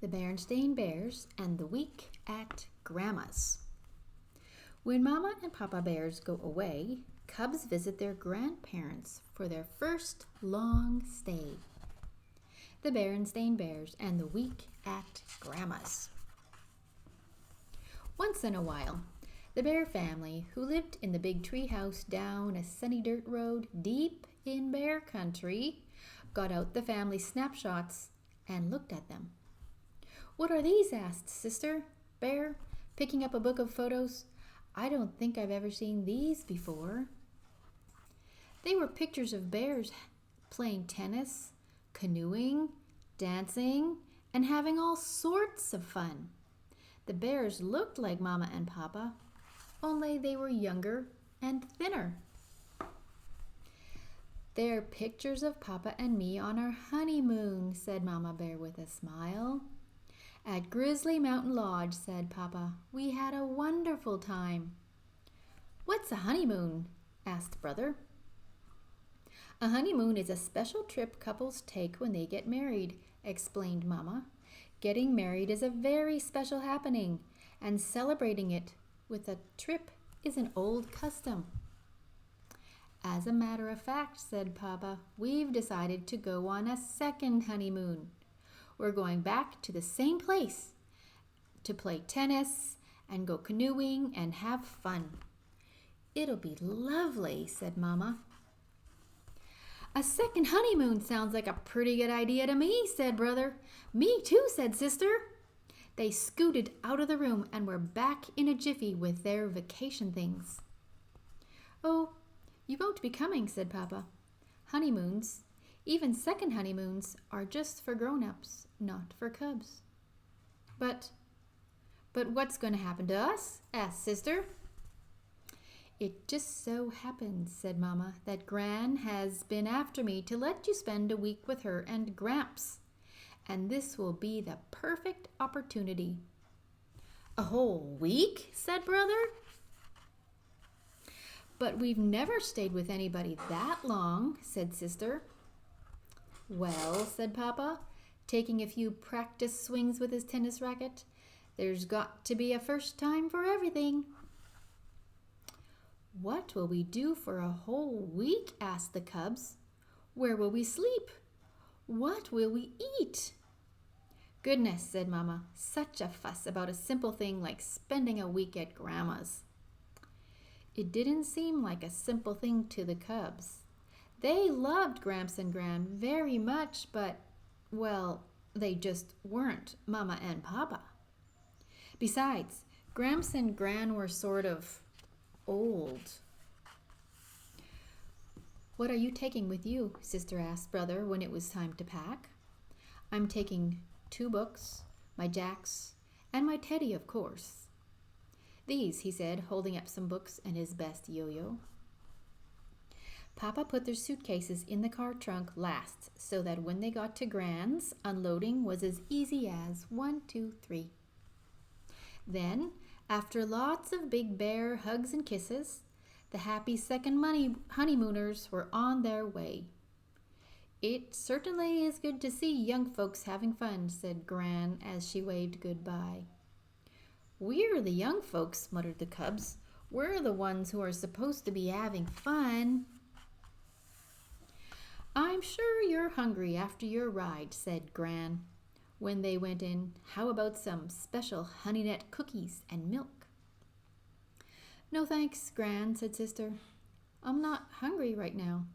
The Berenstain Bears and the Week at Grandma's. When Mama and Papa Bears go away, cubs visit their grandparents for their first long stay. The Berenstain Bears and the Week at Grandma's. Once in a while, the Bear family, who lived in the big tree house down a sunny dirt road deep in Bear country, got out the family snapshots and looked at them. "What are these?" asked Sister Bear, picking up a book of photos. "I don't think I've ever seen these before." They were pictures of bears playing tennis, canoeing, dancing, and having all sorts of fun. The bears looked like Mama and Papa, only they were younger and thinner. "They're pictures of Papa and me on our honeymoon," said Mama Bear with a smile. "At Grizzly Mountain Lodge," said Papa. "We had a wonderful time." "What's a honeymoon?" asked Brother. "A honeymoon is a special trip couples take when they get married," explained Mama. "Getting married is a very special happening, and celebrating it with a trip is an old custom." "As a matter of fact," said Papa, "we've decided to go on a second honeymoon. We're going back to the same place to play tennis and go canoeing and have fun." "It'll be lovely," said Mama. "A second honeymoon sounds like a pretty good idea to me," said Brother. "Me too," said Sister. They scooted out of the room and were back in a jiffy with their vacation things. "Oh, you won't be coming," said Papa. "Honeymoons, even second honeymoons, are just for grown-ups, not for cubs." But what's going to happen to us?" asked Sister. "It just so happens," said Mama, "that Gran has been after me to let you spend a week with her and Gramps, and this will be the perfect opportunity." "A whole week?" said Brother. "But we've never stayed with anybody that long," said Sister. "Well," said Papa, taking a few practice swings with his tennis racket, "there's got to be a first time for everything." "What will we do for a whole week?" asked the cubs. "Where will we sleep? What will we eat?" "Goodness," said Mama, "such a fuss about a simple thing like spending a week at Grandma's." It didn't seem like a simple thing to the cubs. They loved Gramps and Gran very much, but, well, they just weren't Mama and Papa. Besides, Gramps and Gran were sort of old. "What are you taking with you?" Sister asked Brother when it was time to pack. "I'm taking 2 books, my jacks, and my teddy, of course. These," he said, holding up some books and his best yo-yo. Papa put their suitcases in the car trunk last, so that when they got to Gran's, unloading was as easy as 1, 2, 3. Then, after lots of Big Bear hugs and kisses, the happy second honeymooners were on their way. "It certainly is good to see young folks having fun," said Gran as she waved goodbye. "We're the young folks," muttered the cubs. "We're the ones who are supposed to be having fun." "I'm sure you're hungry after your ride," said Gran when they went in. "How about some special honey nut cookies and milk?" "No thanks, Gran," said Sister. "I'm not hungry right now."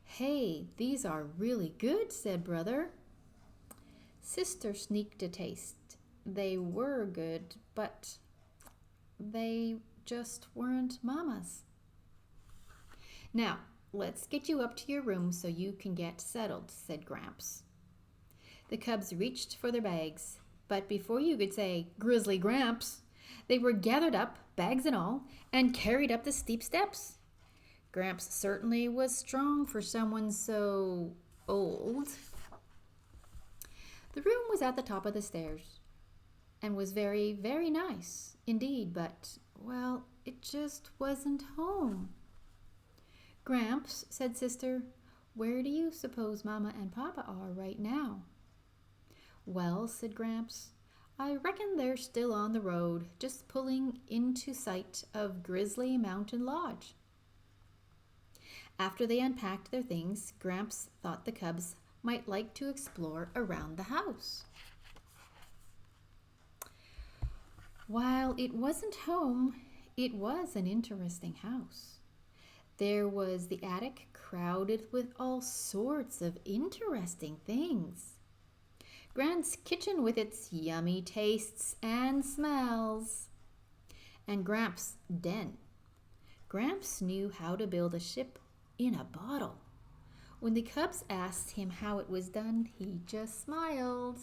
"Hey, these are really good," said Brother. Sister sneaked a taste. They were good, but they just weren't Mama's. "Now, let's get you up to your room so you can get settled," said Gramps. The cubs reached for their bags, but before you could say, "Grizzly Gramps," they were gathered up, bags and all, and carried up the steep steps. Gramps certainly was strong for someone so old. The room was at the top of the stairs and was very, very nice indeed, but, well, it just wasn't home. "Gramps," said Sister, "where do you suppose Mama and Papa are right now?" Well, said Gramps, I reckon they're still on the road, just pulling into sight of Grizzly Mountain Lodge. After they unpacked their things, Gramps thought the cubs might like to explore around the house. While it wasn't home, it was an interesting house. There was the attic crowded with all sorts of interesting things. Gran's kitchen with its yummy tastes and smells. And Gramps' den. Gramps knew how to build a ship in a bottle. When the cubs asked him how it was done, he just smiled.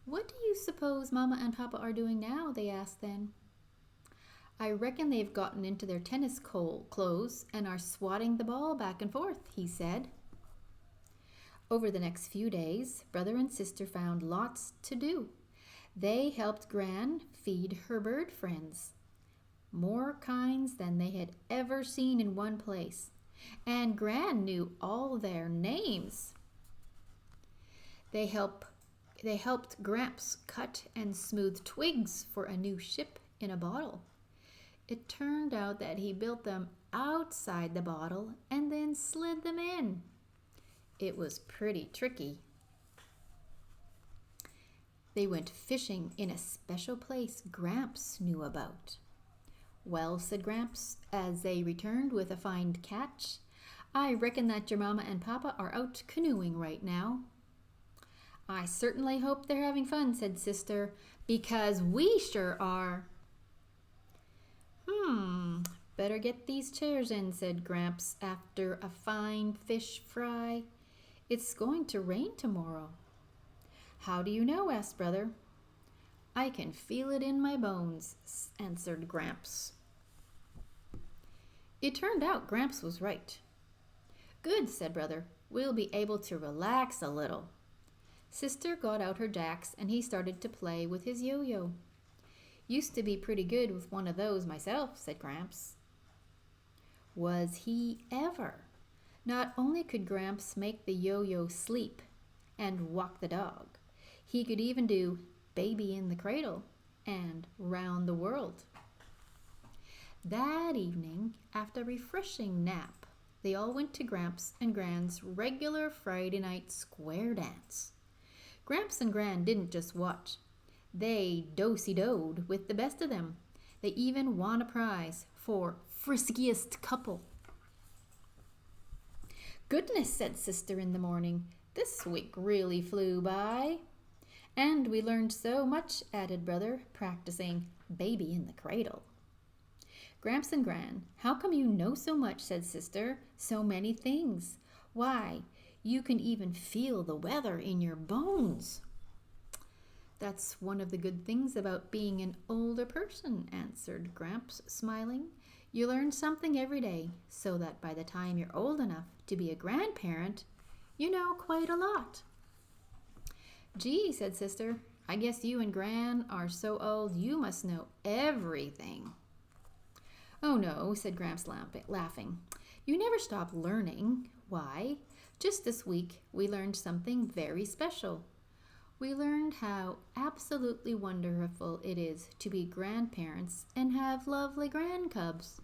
What do you suppose Mama and Papa are doing now? They asked then. I reckon they've gotten into their tennis clothes and are swatting the ball back and forth, he said. Over the next few days, brother and sister found lots to do. They helped Gran feed her bird friends, more kinds than they had ever seen in one place, and Gran knew all their names. They helped Gramps cut and smooth twigs for a new ship in a bottle. It turned out that he built them outside the bottle and then slid them in. It was pretty tricky. They went fishing in a special place Gramps knew about. Well, said Gramps, as they returned with a fine catch, I reckon that your Mama and Papa are out canoeing right now. I certainly hope they're having fun, said Sister, because we sure are. Better get these chairs in, said Gramps after a fine fish fry. It's going to rain tomorrow. How do you know? Asked Brother. I can feel it in my bones, answered Gramps. It turned out Gramps was right. Good, said Brother. We'll be able to relax a little. Sister got out her jacks and he started to play with his yo-yo. Used to be pretty good with one of those myself, said Gramps. Was he ever? Not only could Gramps make the yo-yo sleep and walk the dog, he could even do baby in the cradle and round the world. That evening, after a refreshing nap, they all went to Gramps and Gran's regular Friday night square dance. Gramps and Gran didn't just watch. They do-si-doed with the best of them. They even won a prize for friskiest couple. Goodness, said Sister in the morning. This week really flew by. And we learned so much, added Brother, practicing baby in the cradle. Gramps and Gran, how come you know so much, said Sister. So many things. Why, you can even feel the weather in your bones. That's one of the good things about being an older person, answered Gramps, smiling. You learn something every day, so that by the time you're old enough to be a grandparent, you know quite a lot. Gee, said Sister, I guess you and Gran are so old you must know everything. Oh no, said Gramps, laughing. You never stop learning. Why? Just this week we learned something very special. We learned how absolutely wonderful it is to be grandparents and have lovely grandcubs.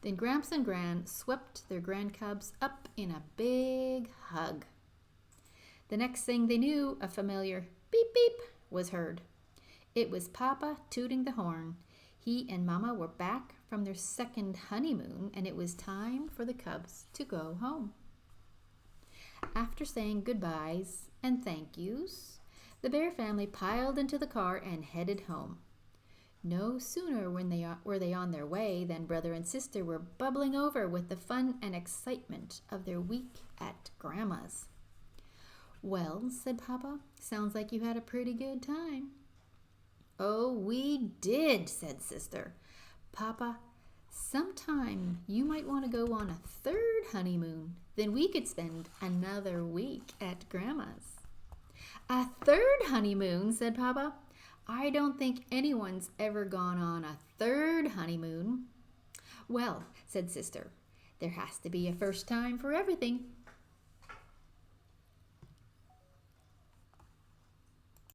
Then Gramps and Gran swept their grandcubs up in a big hug. The next thing they knew, a familiar beep beep was heard. It was Papa tooting the horn. He and Mama were back from their second honeymoon, and it was time for the cubs to go home. After saying goodbyes and thank yous, the Bear family piled into the car and headed home. No sooner were they on their way than Brother and Sister were bubbling over with the fun and excitement of their week at Grandma's. Well, said Papa, sounds like you had a pretty good time. Oh, we did, said Sister. Papa, sometime you might want to go on a third honeymoon. Then we could spend another week at Grandma's. A third honeymoon, said Papa. I don't think anyone's ever gone on a third honeymoon. Well, said Sister, there has to be a first time for everything.